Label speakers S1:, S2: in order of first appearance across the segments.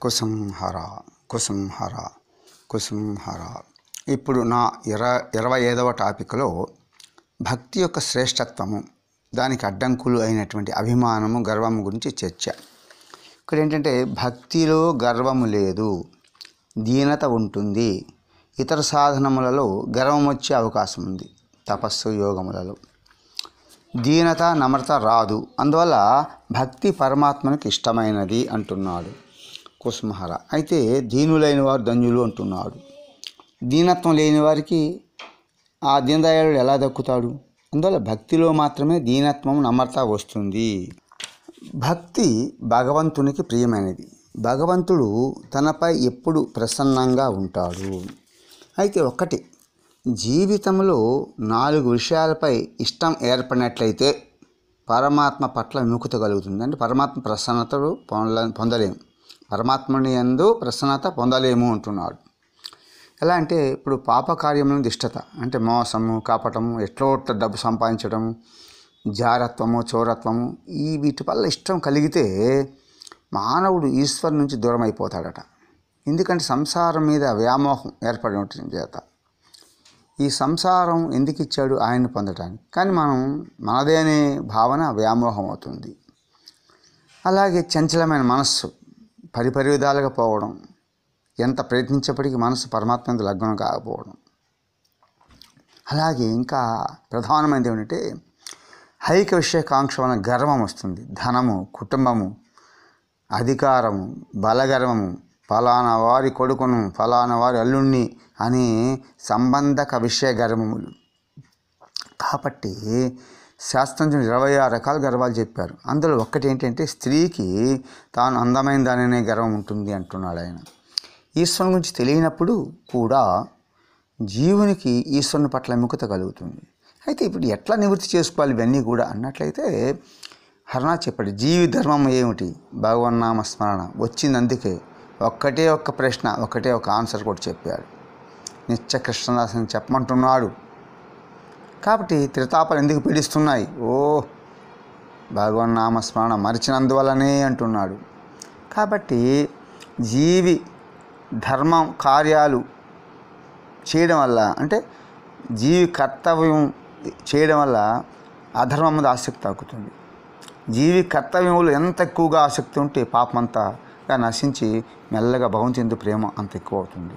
S1: కుసంహర కుసంహర కుసంహర. ఇప్పుడు నా 25వ టాపిక్లో భక్తి యొక్క శ్రేష్టత్వము, దానికి అడ్డంకులు అయినటువంటి అభిమానము, గర్వము గురించి చర్చ. ఇక్కడ ఏంటంటే భక్తిలో గర్వము లేదు, దీనత ఉంటుంది. ఇతర సాధనములలో గర్వం వచ్చే అవకాశం ఉంది. తపస్సు, యోగములలో దీనత, నమ్రత రాదు. అందువల్ల భక్తి పరమాత్మనికి ఇష్టమైనది అంటున్నాడు కుసుమహర. అయితే దీనులైన వారు ధన్యులు అంటున్నాడు. దీనత్వం లేని వారికి ఆ దీనదయాళుడు ఎలా దక్కుతాడు? అందువల్ల భక్తిలో మాత్రమే దీనత్వం, నమ్రత వస్తుంది. భక్తి భగవంతునికి ప్రియమైనది. భగవంతుడు తనపై ఎప్పుడు ప్రసన్నంగా ఉంటాడు. అయితే ఒక్కటి, జీవితంలో 4 విషయాలపై ఇష్టం ఏర్పడినట్లయితే పరమాత్మ పట్ల విముఖత కలుగుతుంది. అంటే పరమాత్మ ప్రసన్నతడు పొందలేము, పరమాత్మని యందు ప్రసన్నత పొందలేము అంటున్నాడు. ఎలా అంటే ఇప్పుడు పాపకార్యములను దిష్టత, అంటే మోసము, కపటము, ఎట్లో డబ్బు సంపాదించడము, జారత్వము, చోరత్వము, వీటి వల్ల ఇష్టం కలిగితే మానవుడు ఈశ్వరు నుంచి దూరం అయిపోతాడట. ఎందుకంటే సంసారం మీద వ్యామోహం ఏర్పడి ఉంటుంది చేత. ఈ సంసారం ఎందుకు ఇచ్చాడు? ఆయన్ని పొందటానికి. కానీ మనం మనదే అనే భావన వ్యామోహం అవుతుంది. అలాగే చంచలమైన మనస్సు పరిపరి విధాలుగా పోవడం, ఎంత ప్రయత్నించేప్పటికీ మనసు పరమాత్మ మీద లగ్నం కాకపోవడం. అలాగే ఇంకా ప్రధానమైనది ఏమిటంటే ఐక విషయకాంక్ష వలన గర్వం వస్తుంది. ధనము, కుటుంబము, అధికారము, బలగర్వము, ఫలానా వారి కొడుకును, ఫలానా వారి అల్లుణ్ణి అనే సంబంధక విషయ గర్వములు. కాబట్టి శాస్త్రంలో 26 రకాల గర్వాలు చెప్పారు. అందులో ఒక్కటి ఏంటంటే స్త్రీకి తాను అందమైన దానినే గర్వం ఉంటుంది అంటున్నాడు ఆయన. ఈశ్వరుని గురించి తెలియనప్పుడు కూడా జీవునికి ఈశ్వరుని పట్ల విముఖత కలుగుతుంది. అయితే ఇప్పుడు ఎట్లా నివృత్తి చేసుకోవాలి ఇవన్నీ కూడా అన్నట్లయితే హరనా చెప్పాడు. జీవి ధర్మం ఏమిటి? భగవన్నామ స్మరణ వచ్చింది. అందుకే ఒక్కటే ఒక్క ప్రశ్న, ఒకటే ఒక ఆన్సర్ కూడా చెప్పాడు. నిత్య కృష్ణదాసని చెప్పమంటున్నాడు. కాబట్టి త్రితాపాలు ఎందుకు పీడిస్తున్నాయి? భగవన్నామ స్మరణ మరిచినందువల్లనే అంటున్నాడు. కాబట్టి జీవి ధర్మం కార్యాలు చేయడం వల్ల, అంటే జీవి కర్తవ్యం చేయడం వల్ల అధర్మం మీద ఆసక్తి తగ్గుతుంది. జీవి కర్తవ్యములు ఎంత ఎక్కువగా ఆసక్తి ఉంటే పాపమంతగా నశించి మెల్లగా భగవంతుని ప్రేమ అంత ఎక్కువ అవుతుంది.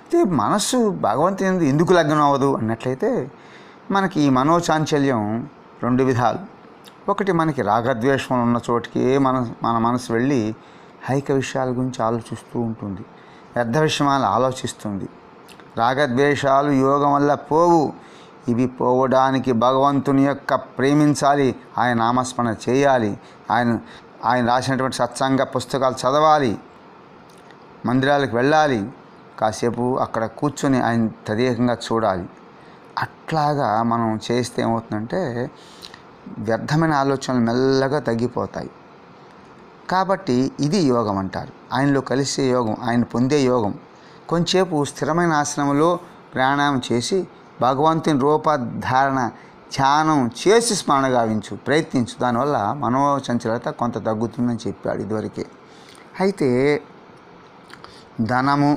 S1: అయితే మనస్సు భగవంతుని ఎందుకు లగ్నం అవ్వదు అన్నట్లయితే మనకి ఈ మనోచాంచల్యం 2 విధాలు. ఒకటి, మనకి రాగద్వేషములు ఉన్న చోటికి మన మనసు వెళ్ళి ఐక విషయాల గురించి ఆలోచిస్తూ ఉంటుంది, వ్యర్థ విషయాలు ఆలోచిస్తుంది. రాగద్వేషాలు యోగం వల్ల పోవు. ఇవి పోవడానికి భగవంతుని యొక్క ప్రేమించాలి, ఆయన నామస్మరణ చేయాలి, ఆయన రాసినటువంటి సత్సంగ పుస్తకాలు చదవాలి, మందిరాలకు వెళ్ళాలి, కాసేపు అక్కడ కూర్చొని ఆయన తదేకంగా చూడాలి. అట్లాగా మనం చేస్తే ఏమవుతుందంటే వ్యర్థమైన ఆలోచనలు మెల్లగా తగ్గిపోతాయి. కాబట్టి ఇది యోగం అంటారు. ఆయనలో కలిసే యోగం, ఆయన పొందే యోగం. కొంచెంసేపు స్థిరమైన ఆశ్రమంలో ప్రాణాయామం చేసి భగవంతుని రూపధారణ ధ్యానం చేసి స్మరణ గావించు, ప్రయత్నించు. దానివల్ల మనోచంచలత కొంత తగ్గుతుందని చెప్పాడు ఇదివరకే. అయితే ధనము,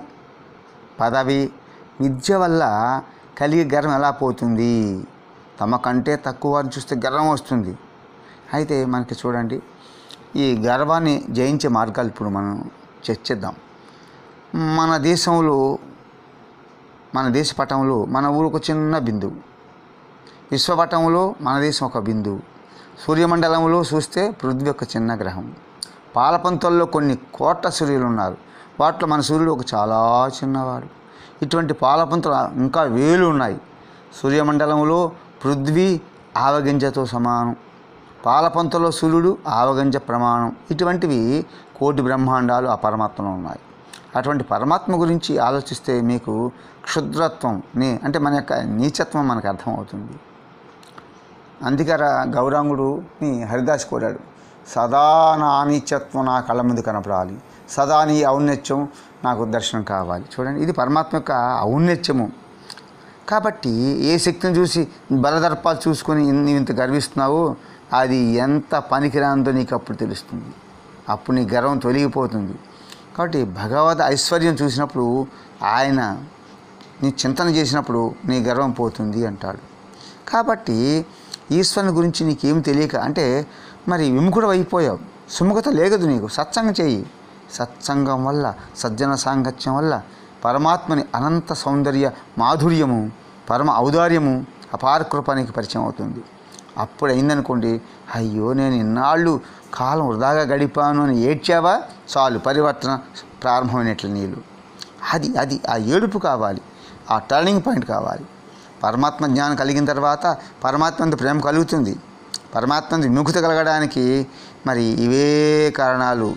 S1: పదవి, విద్య వల్ల కలిగే గర్వం ఎలా పోతుంది? తమకంటే తక్కువ వారిని చూస్తే గర్వం వస్తుంది. అయితే మనకి చూడండి, ఈ గర్వాన్ని జయించే మార్గాలు ఇప్పుడు మనం చర్చిద్దాం. మన దేశంలో, మన దేశ పటంలో మన ఊరు ఒక చిన్న బిందువు, విశ్వపటంలో మన దేశం ఒక బిందువు, సూర్యమండలంలో చూస్తే పృథ్వీ ఒక చిన్న గ్రహం, పాలపంతల్లో కొన్ని కోట్ల సూర్యులు ఉన్నారు, వాటిలో మన సూర్యుడు ఒక చాలా చిన్నవాడు. ఇటువంటి పాలపంతులు ఇంకా వేలు ఉన్నాయి. సూర్యమండలంలో పృథ్వీ ఆవగింజతో సమానం, పాలపంతలో సూర్యుడు ఆవగింజ ప్రమాణం. ఇటువంటివి కోటి బ్రహ్మాండాలు ఆ పరమాత్మలో ఉన్నాయి. అటువంటి పరమాత్మ గురించి ఆలోచిస్తే మీకు క్షుద్రత్వం అంటే మన యొక్క నీచత్వం మనకు అర్థమవుతుంది. అందుకే గౌరాంగుడుని హరిదాస్ కోరాడు, సదా నా నీచత్వం నా కళ్ళ ముందు కనపడాలి, సదా నీ ఔన్నత్యం నాకు దర్శనం కావాలి. చూడండి, ఇది పరమాత్మ యొక్క ఔన్నత్యము. కాబట్టి ఏ శక్తిని చూసి బలదర్పాలు చూసుకొని నీవు ఇంత గర్విస్తున్నావో అది ఎంత పనికిరాందో నీకు అప్పుడు తెలుస్తుంది. అప్పుడు నీ గర్వం తొలగిపోతుంది. కాబట్టి భగవద్ ఐశ్వర్యం చూసినప్పుడు ఆయన నీ చింతన చేసినప్పుడు నీ గర్వం పోతుంది అంటాడు. కాబట్టి ఈశ్వరుని గురించి నీకేం తెలియక అంటే మరి విముఖుడు అయిపోయావు, సుముఖత లేదు నీకు. సత్సంగం చేయి. సత్సంగం వల్ల, సజ్జన సాంగత్యం వల్ల పరమాత్మని అనంత సౌందర్య మాధుర్యము, పరమ ఔదార్యము, అపార కృప నీకు పరిచయం అవుతుంది. అప్పుడు అయిందనుకోండి, అయ్యో నేను ఇన్నాళ్ళు కాలం వృధాగా గడిపాను అని ఏడ్చావా, చాలు పరివర్తన ప్రారంభమైనట్లు నీళ్ళు. అది ఆ ఏడుపు కావాలి, ఆ టర్నింగ్ పాయింట్ కావాలి. పరమాత్మ జ్ఞానం కలిగిన తర్వాత పరమాత్మందు ప్రేమ కలుగుతుంది. పరమాత్మందు విముఖత కలగడానికి మరి ఇవే కారణాలు.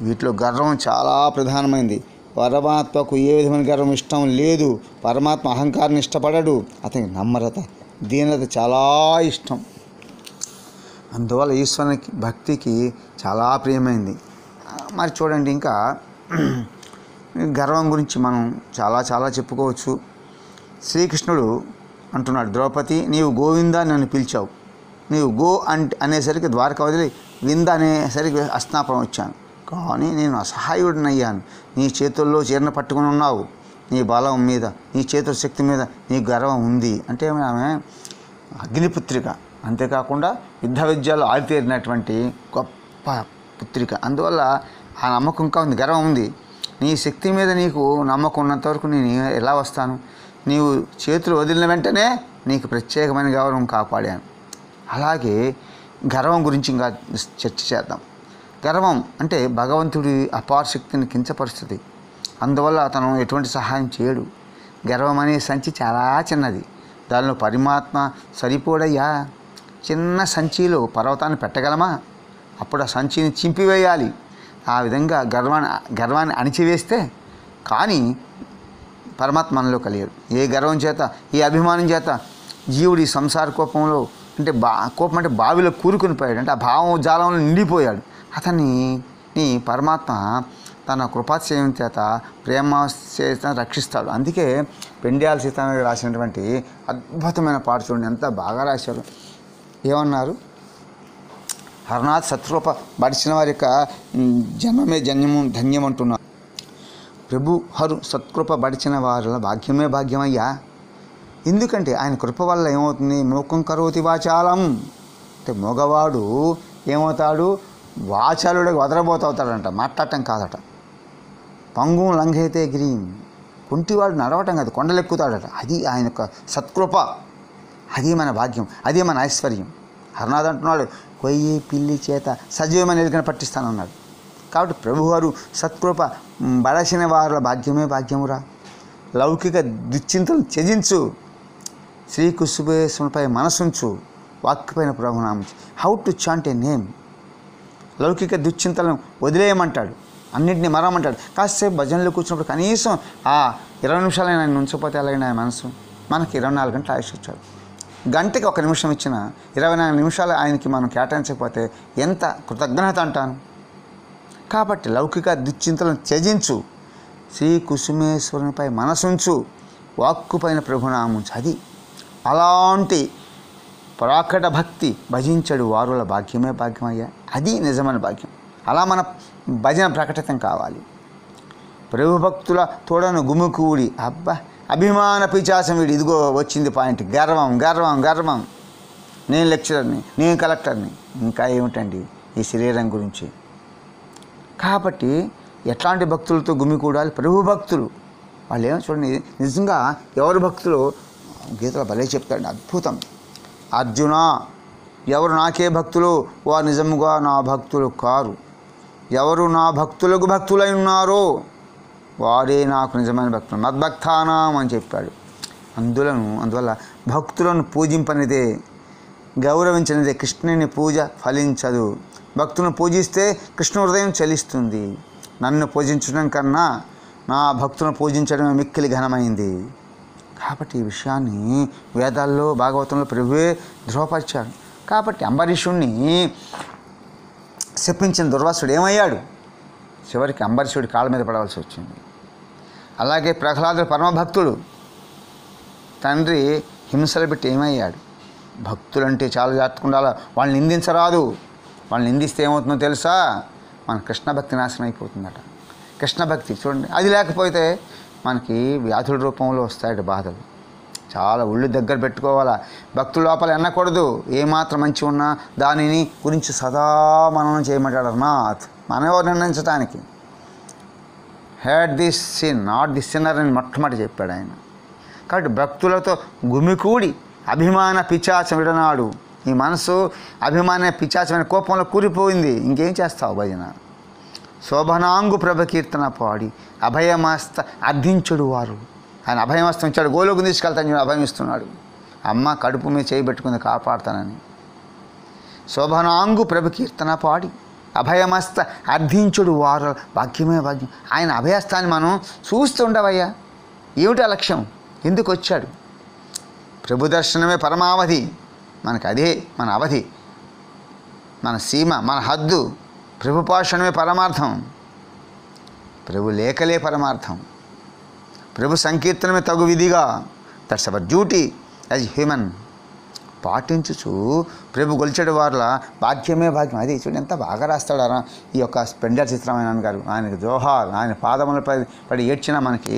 S1: వీటిలో గర్వం చాలా ప్రధానమైంది. పరమాత్మకు ఏ విధమైన గర్వం ఇష్టం లేదు. పరమాత్మ అహంకారాన్ని ఇష్టపడడు. అతనికి నమ్రత, దీనత చాలా ఇష్టం. అందువల్ల ఈశ్వరునికి భక్తికి చాలా ప్రియమైంది. మరి చూడండి, ఇంకా గర్వం గురించి మనం చాలా చెప్పుకోవచ్చు. శ్రీకృష్ణుడు అంటున్నాడు, ద్రౌపది నీవు గోవిందా నన్ను పిలిచావు, నీవు గో అనేసరికి ద్వారక వదిలి వింద అనేసరికి అస్నాపురం వచ్చాను, కానీ నేను అసహాయుడినయ్యాను. నీ చేతుల్లో చీరను పట్టుకుని ఉన్నావు, నీ బలం మీద, నీ చేతుల శక్తి మీద నీ గర్వం ఉంది. అంటే ఆమె అగ్నిపుత్రిక, అంతేకాకుండా యుద్ధ విద్యలో ఆరితేరినటువంటి గొప్ప పుత్రిక. అందువల్ల ఆ నమ్మకం ఇంకా ఉంది, గర్వం ఉంది. నీ శక్తి మీద నీకు నమ్మకం ఉన్నంతవరకు నేను ఎలా వస్తాను? నీవు చేతులు వదిలిన వెంటనే నీకు ప్రత్యేకమైన గౌరవం కాపాడాను. అలాగే గర్వం గురించి ఇంకా చర్చ చేద్దాం. గర్వం అంటే భగవంతుడి అపార శక్తిని కించపరుస్తుంది. అందువల్ల అతను ఎటువంటి సహాయం చేయడు. గర్వం అనే సంచి చాలా చిన్నది, దానిలో పరమాత్మ సరిపోడయ్యా. చిన్న సంచిలో పర్వతాన్ని పెట్టగలమా? అప్పుడు ఆ సంచిని చింపివేయాలి. ఆ విధంగా గర్వాన్ని అణిచివేస్తే కానీ పరమాత్మ మనలో కలిగాడు. ఏ గర్వం చేత, ఏ అభిమానం చేత జీవుడి సంసార కోపంలో అంటే కోపం అంటే బావిలో కూరుకుని పోయాడు, అంటే ఆ భావజాలంలో నిండిపోయాడు. అతన్ని పరమాత్మ తన కృపాశయం చేత ప్రేమ చేత రక్షిస్తాడు. అందుకే పెండ్యాల సీతారామ రాసినటువంటి అద్భుతమైన పాట చూడండి, ఎంత బాగా రాశారు. ఏమన్నారు? హరనాథ్ సత్రూప బడిచిన వారి యొక్క జన్మమే ధన్యం అంటున్నారు. ప్రభు హరు సత్కృప బడిచిన వారి భాగ్యమే భాగ్యమయ్యా. ఎందుకంటే ఆయన కృప వల్ల ఏమవుతుంది? మూకం కరోతి వాచాలం. అంటే మగవాడు ఏమవుతాడు? వాచాలుడికి వదలబోతవుతాడంట, మాట్లాడటం కాదట. పంగుం లంఘైతే గిరిం, కుంటివాడు నడవటం కాదు, కొండలెక్కుతాడట. అది ఆయన యొక్క సత్కృప, అది మన భాగ్యం, అది మన ఐశ్వర్యం. హరనాథ్ అంటున్నాడు, కొయ్యి పిల్లి చేత సజీవమైన ఎలుకను పట్టిస్తానన్నాడు. కాబట్టి ప్రభువారు సత్కృప బడసిన వారుల భాగ్యమే భాగ్యమురా. లౌకిక దుశ్చింతలు త్యజించు, శ్రీకృష్ణపై మనసుంచు, వాక్పైన ప్రభునామం. How to chant a name. లౌకిక దుశ్చింతలను వదిలేయమంటాడు, అన్నింటినీ మరమంటాడు. కాసేపు భజనలో కూర్చున్నప్పుడు కనీసం ఆ 20 నిమిషాలైనా ఆయన ఉంచకపోతే అలాగే ఆయన మనసు. మనకి 24 గంటలు ఆయుష్ వచ్చాడు. గంటకి 1 నిమిషం ఇచ్చిన 24 నిమిషాలు ఆయనకి మనం కేటాయించకపోతే ఎంత కృతజ్ఞత అంటాను. కాబట్టి లౌకిక దుశ్చింతలను త్యజించు, శ్రీ కుసుమేశ్వరునిపై మనసుంచు, వాక్కుపైన ప్రభునాముంచు. అది అలాంటి ప్రాకట భక్తి భజించడు వారుల భాగ్యమే భాగ్యమయ్యా. అది నిజమైన భాగ్యం. అలా మన భజన ప్రకటితం కావాలి. ప్రభు భక్తుల తోడను గుమికూడి, అబ్బా అభిమాన పిచాసం వీడు. ఇదిగో వచ్చింది పాయింట్. గర్వం. నేను లెక్చరర్ని, నేను కలెక్టర్ని, ఇంకా ఏమిటండి ఈ శరీరం గురించి. కాబట్టి ఎట్లాంటి భక్తులతో గుమికూడాలి? ప్రభు భక్తులు. వాళ్ళు ఏమో చూడండి, నిజంగా ఎవరు భక్తులు గీతలో భలే చెప్తాడు, అద్భుతం. అర్జున, ఎవరు నాకే భక్తులు వారు నిజముగా నా భక్తులు కారు. ఎవరు నా భక్తులకు భక్తులై ఉన్నారో వారే నాకు నిజమైన భక్తులు, మద్భక్తానాం అని చెప్పాడు. అందువల్ల భక్తులను పూజింపనిదే, గౌరవించనిదే కృష్ణుని పూజ ఫలించదు. భక్తులను పూజిస్తే కృష్ణ హృదయం చలిస్తుంది. నన్ను పూజించడం కన్నా నా భక్తులను పూజించడమే మిక్కిలి ఘనమైంది. కాబట్టి ఈ విషయాన్ని వేదాల్లో భాగవతంలో ప్రభువే ధృవపరిచాడు. కాబట్టి అంబరీషుణ్ణి శపించిన దుర్వాసుడు ఏమయ్యాడు? చివరికి అంబరీషుడి కాళ్ళ మీద పడవలసి వచ్చింది. అలాగే ప్రహ్లాదుడు పరమభక్తుడు, తండ్రి హింసలు పెట్టి ఏమయ్యాడు? భక్తులంటే చాలా జాగ్రత్తగా ఉండాలి. వాళ్ళని నిందించరాదు. వాళ్ళని నిందిస్తే ఏమవుతుందో తెలుసా? మన కృష్ణ భక్తి నాశనం అయిపోతుందట. కృష్ణ భక్తి చూడండి, అది లేకపోతే మనకి వ్యాధుల రూపంలో వస్తాయి బాధలు. చాలా ఒళ్ళు దగ్గర పెట్టుకోవాలా. భక్తుల లోపల ఎన్నకూడదు. ఏమాత్రం మంచి ఉన్నా దానిని గురించి సదా మననం చేయమంటాడు నాథ్. మనం ఎవరు నిర్ణయించడానికి. Had this sin not this sinner అని మొట్టమొదటి చెప్పాడు ఆయన. కాబట్టి భక్తులతో గుమికూడి అభిమాన పిచాచం విడనాడు. ఈ మనసు అభిమాన పిచాచమైన కోపంలో కూలిపోయింది. ఇంకేం చేస్తావు భజన. శోభనాంగు ప్రభకీర్తన పాడి అభయమస్త అర్థించుడు వారు. ఆయన అభయమస్తం ఇచ్చాడు. గోలోకి తీసుకెళ్తాను అభయం ఇస్తున్నాడు. అమ్మ కడుపు మీద చేయబెట్టుకుంది కాపాడుతానని. శోభనాంగు ప్రభకీర్తన పాడి అభయమస్త అర్థించుడు వారు. భాగ్యమే భాగ్యం. ఆయన అభయస్తాన్ని మనం చూస్తుండవయ్యా. ఏమిటి ఆ లక్ష్యం? ఎందుకు వచ్చాడు? ప్రభు దర్శనమే పరమావధి. మనకు అదే మన అవధి, మన సీమ, మన హద్దు. ప్రభు పోషణమే పరమార్థం. ప్రభు లేఖలే పరమార్థం. ప్రభు సంకీర్తనమే తగు విధిగా. That's our duty as human. పాటించుచు ప్రభు గొలిచెడు వారుల భాగ్యమే భాగ్యం. అది చూడండి ఎంత బాగా రాస్తాడారా ఈ యొక్క పెండర్ చిత్రమైన గారు. ఆయనకు జోహార్. ఆయన పాదముల పడి ఏడ్చినా మనకి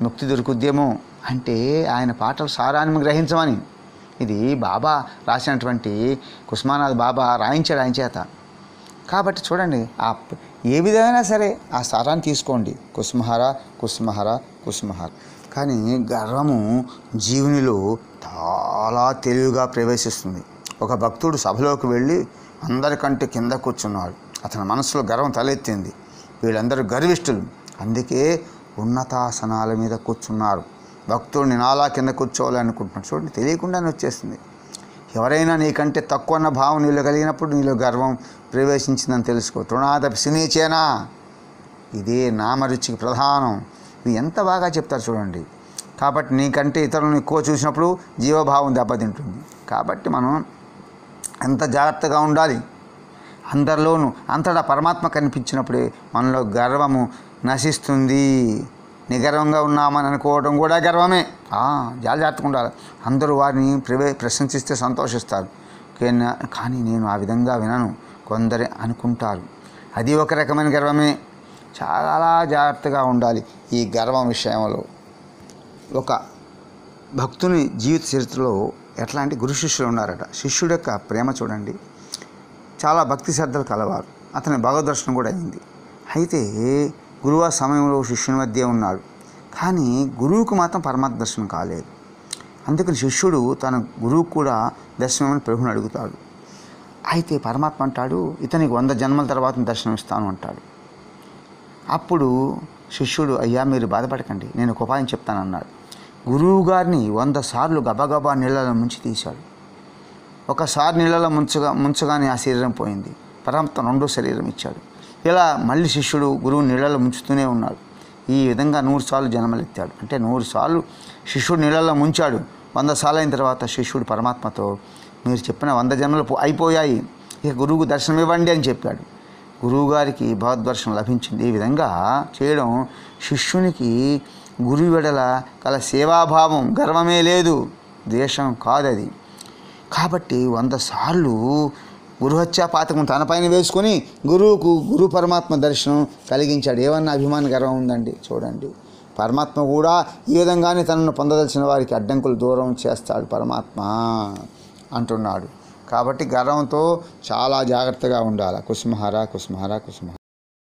S1: ముక్తి దొరుకుద్దేమో అంటే ఆయన పాటలు సారాన్ని గ్రహించమని. ఇది బాబా రాసినటువంటి కుస్మానాథ్ బాబా రాయించాడు ఆయన చేత. కాబట్టి చూడండి ఏ విధమైనా సరే ఆ సారాన్ని తీసుకోండి. కుస్మహర కుస్మహర కుస్మహర. కానీ గర్వము జీవునిలో చాలా తెలివిగా ప్రవేశిస్తుంది. ఒక భక్తుడు సభలోకి వెళ్ళి అందరికంటే కింద కూర్చున్నాడు. అతని మనసులో గర్వం తలెత్తింది. వీళ్ళందరూ గర్విష్ఠులు, అందుకే ఉన్నతాసనాల మీద కూర్చున్నారు. భక్తుడిని నాలా కింద కూర్చోవాలి అనుకుంటున్నాడు. చూడండి తెలియకుండానే వచ్చేస్తుంది. ఎవరైనా నీకంటే తక్కువ అన్న భావం నీలో కలిగినప్పుడు నీలో గర్వం ప్రవేశించిందని తెలుసుకో. తృణాదపి సినీచేనా. ఇదే నామరుచికి ప్రధానం. ఇది ఎంత బాగా చెప్తారు చూడండి. కాబట్టి నీకంటే ఇతరులను ఎక్కువ చూసినప్పుడు జీవభావం దెబ్బతింటుంది. కాబట్టి మనం ఎంత జాగ్రత్తగా ఉండాలి. అందరిలోనూ అంతటా పరమాత్మ కనిపించినప్పుడే మనలో గర్వము నశిస్తుంది. నిగర్వంగా ఉన్నామని అనుకోవడం కూడా గర్వమే. జాగ్రత్తగా ఉండాలి. అందరూ వారిని ప్రశంసిస్తే సంతోషిస్తారు. కానీ నేను ఆ విధంగా వినను కొందరు అనుకుంటారు. అది ఒక రకమైన గర్వమే. చాలా జాగ్రత్తగా ఉండాలి ఈ గర్వం విషయంలో. ఒక భక్తుని జీవిత చరిత్రలో ఎట్లాంటి గురు శిష్యులు ఉన్నారట. శిష్యుడు యొక్క ప్రేమ చూడండి. చాలా భక్తి శ్రద్ధలు కలవారు. అతని భగవద్ దర్శనం కూడా అయింది. అయితే గురువు ఆ సమయంలో శిష్యుని మధ్య ఉన్నాడు. కానీ గురువుకు మాత్రం పరమాత్మ దర్శనం కాలేదు. అందుకని శిష్యుడు తన గురువుకు కూడా దర్శనమని ప్రభుని అడుగుతాడు. అయితే పరమాత్మ అంటాడు, ఇతనికి 100 జన్మల తర్వాత దర్శనం ఇస్తాను అంటాడు. అప్పుడు శిష్యుడు, అయ్యా మీరు బాధపడకండి, నేను ఒక ఉపాయం చెప్తానన్నాడు. గురువు గారిని 100 సార్లు గబగబా నీళ్ళలో ముంచి తీశాడు. ఒకసారి నీళ్ళలో ముంచగానే ఆ శరీరం పోయింది. పరమాత్మ 2వ శరీరం ఇచ్చాడు. ఇలా మళ్ళీ శిష్యుడు గురువు నీళ్ళలో ముంచుతూనే ఉన్నాడు. ఈ విధంగా 100 సార్లు జన్మలెత్తాడు. అంటే 100 సార్లు శిష్యుడు నీళ్ళలో ముంచాడు. 100 సార్లు అయిన తర్వాత శిష్యుడు పరమాత్మతో, మీరు చెప్పిన 100 జన్మలు అయిపోయాయి, ఇక గురువుకు దర్శనం ఇవ్వండి అని చెప్పాడు. గురువుగారికి భగవద్దర్శనం లభించింది. ఈ విధంగా చేయడం శిష్యునికి గురువు వెడల కల సేవాభావం, గర్వమే లేదు, ద్వేషం కాదది. కాబట్టి 100 సార్లు గురుహత్యా పాతకం తనపైన వేసుకొని గురువుకు గురు పరమాత్మ దర్శనం కలిగించాడు. ఏమన్నా అభిమాన గర్వం ఉందండి? చూడండి, పరమాత్మ కూడా ఈ విధంగానే తనను పొందదలిచిన వారికి అడ్డంకులు దూరం చేస్తాడు పరమాత్మ అంటున్నాడు. కాబట్టి గర్వంతో చాలా జాగ్రత్తగా ఉండాలి. కుసుమహర కుసుమహర కుసుమహర.